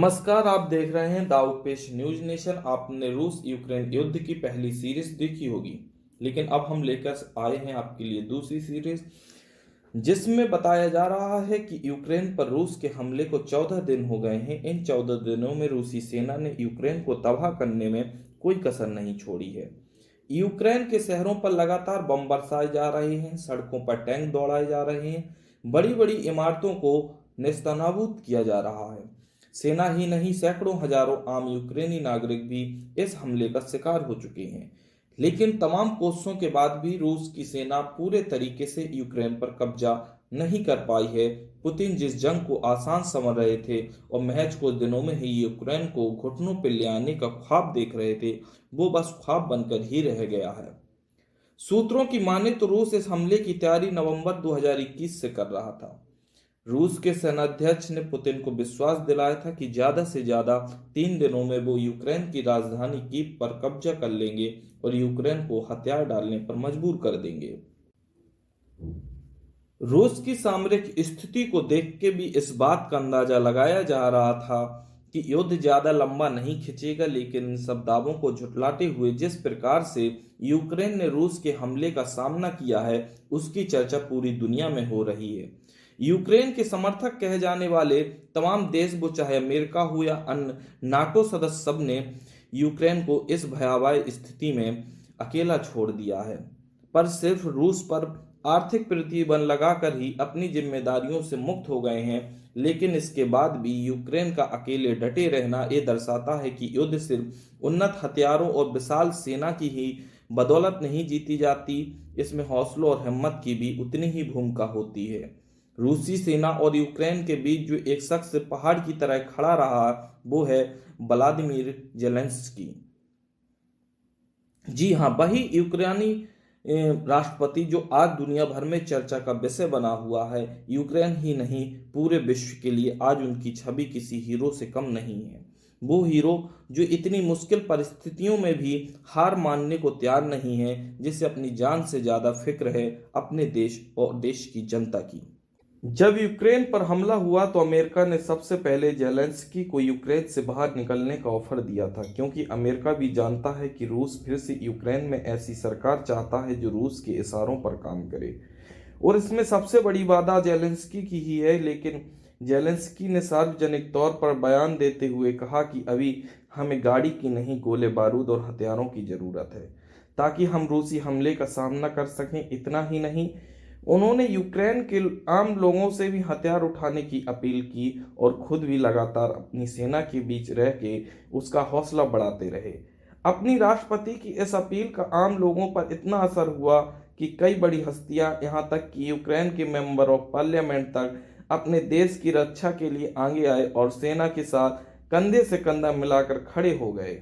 नमस्कार, आप देख रहे हैं दाऊद पेश न्यूज नेशन। आपने रूस यूक्रेन युद्ध की पहली सीरीज देखी होगी, लेकिन अब हम लेकर आए हैं आपके लिए दूसरी सीरीज, जिसमें बताया जा रहा है कि यूक्रेन पर रूस के हमले को 14 दिन हो गए हैं। इन 14 दिनों में रूसी सेना ने यूक्रेन को तबाह करने में कोई कसर नहीं छोड़ी है। यूक्रेन के शहरों पर लगातार बम बरसाए जा रहे हैं, सड़कों पर टैंक दौड़ाए जा रहे हैं, बड़ी बड़ी इमारतों को नेस्तनाबूद किया जा रहा है। सेना ही नहीं, सैकड़ों हजारों आम यूक्रेनी नागरिक भी इस हमले का शिकार हो चुके हैं। लेकिन तमाम कोशिशों के बाद भी रूस की सेना पूरे तरीके से यूक्रेन पर कब्जा नहीं कर पाई है। पुतिन जिस जंग को आसान समझ रहे थे और महज कुछ दिनों में ही यूक्रेन को घुटनों पर ले आने का ख्वाब देख रहे थे, वो बस ख्वाब बनकर ही रह गया है। सूत्रों की माने तो रूस इस हमले की तैयारी नवंबर 2021 से कर रहा था। रूस के सेनाध्यक्ष ने पुतिन को विश्वास दिलाया था कि ज्यादा से ज्यादा 3 दिनों में वो यूक्रेन की राजधानी कीव पर कब्जा कर लेंगे और यूक्रेन को हथियार डालने पर मजबूर कर देंगे। रूस की सामरिक स्थिति को देख के भी इस बात का अंदाजा लगाया जा रहा था कि युद्ध ज्यादा लंबा नहीं खिंचेगा, लेकिन इन सब दावों को झुटलाते हुए जिस प्रकार से यूक्रेन ने रूस के हमले का सामना किया है, उसकी चर्चा पूरी दुनिया में हो रही है। यूक्रेन के समर्थक कहे जाने वाले तमाम देश, वो चाहे अमेरिका हो या अन्य नाटो सदस्य, सब ने यूक्रेन को इस भयावह स्थिति में अकेला छोड़ दिया है। पर सिर्फ रूस पर आर्थिक प्रतिबंध लगाकर ही अपनी जिम्मेदारियों से मुक्त हो गए हैं। लेकिन इसके बाद भी यूक्रेन का अकेले डटे रहना ये दर्शाता है कि युद्ध सिर्फ उन्नत हथियारों और विशाल सेना की ही बदौलत नहीं जीती जाती, इसमें हौसलों और हिम्मत की भी उतनी ही भूमिका होती है। रूसी सेना और यूक्रेन के बीच जो एक शख्स पहाड़ की तरह खड़ा रहा, वो है व्लादिमीर जेलेंस्की। जी हाँ, वही यूक्रेनी राष्ट्रपति जो आज दुनिया भर में चर्चा का विषय बना हुआ है। यूक्रेन ही नहीं, पूरे विश्व के लिए आज उनकी छवि किसी हीरो से कम नहीं है। वो हीरो जो इतनी मुश्किल परिस्थितियों में भी हार मानने को तैयार नहीं है, जिसे अपनी जान से ज्यादा फिक्र है अपने देश और देश की जनता की। जब यूक्रेन पर हमला हुआ तो अमेरिका ने सबसे पहले जेलेंस्की को यूक्रेन से बाहर निकलने का ऑफर दिया था, क्योंकि अमेरिका भी जानता है कि रूस फिर से यूक्रेन में ऐसी सरकार चाहता है जो रूस के इशारों पर काम करे, और इसमें सबसे बड़ी बाधा जेलेंस्की की ही है। लेकिन जेलेंस्की ने सार्वजनिक तौर पर बयान देते हुए कहा कि अभी हमें गाड़ी की नहीं, गोले बारूद और हथियारों की जरूरत है, ताकि हम रूसी हमले का सामना कर सकें। इतना ही नहीं, उन्होंने यूक्रेन के आम लोगों से भी हथियार उठाने की अपील की और खुद भी लगातार अपनी सेना के बीच रह के उसका हौसला बढ़ाते रहे। अपनी राष्ट्रपति की इस अपील का आम लोगों पर इतना असर हुआ कि कई बड़ी हस्तियां, यहाँ तक कि यूक्रेन के मेंबर ऑफ पार्लियामेंट तक अपने देश की रक्षा के लिए आगे आए और सेना के साथ कंधे से कंधा मिलाकर खड़े हो गए।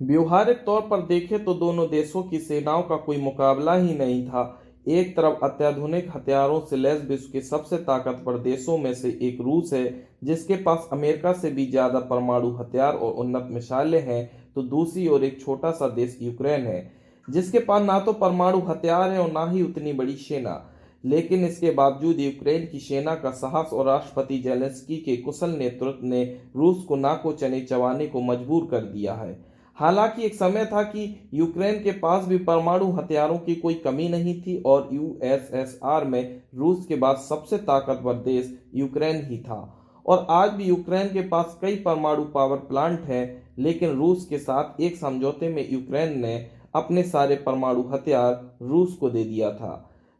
व्यवहारिक तौर पर देखें तो दोनों देशों की सेनाओं का कोई मुकाबला ही नहीं था। एक तरफ अत्याधुनिक हथियारों से लैस विश्व के सबसे ताकतवर देशों में से एक रूस है, जिसके पास अमेरिका से भी ज्यादा परमाणु हथियार और उन्नत मिसाइलें हैं, तो दूसरी ओर एक छोटा सा देश यूक्रेन है, जिसके पास ना तो परमाणु हथियार है और ना ही उतनी बड़ी सेना। लेकिन इसके बावजूद यूक्रेन की सेना का साहस और राष्ट्रपति जेलेंस्की के कुशल नेतृत्व ने रूस को नाको चने चबाने को मजबूर कर दिया है। हालांकि एक समय था कि यूक्रेन के पास भी परमाणु हथियारों की कोई कमी नहीं थी और यूएसएसआर में रूस के बाद सबसे ताकतवर देश यूक्रेन ही था। और आज भी यूक्रेन के पास कई परमाणु पावर प्लांट हैं, लेकिन रूस के साथ एक समझौते में यूक्रेन ने अपने सारे परमाणु हथियार रूस को दे दिया था।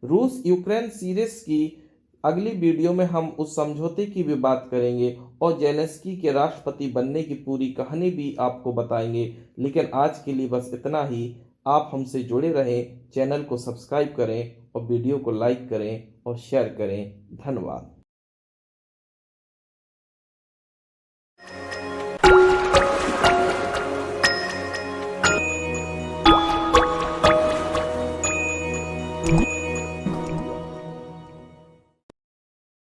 रूस यूक्रेन सीरीज की अगली वीडियो में हम उस समझौते की भी बात करेंगे और जेलेंस्की के राष्ट्रपति बनने की पूरी कहानी भी आपको बताएंगे। लेकिन आज के लिए बस इतना ही। आप हमसे जुड़े रहें, चैनल को सब्सक्राइब करें और वीडियो को लाइक करें और शेयर करें। धन्यवाद।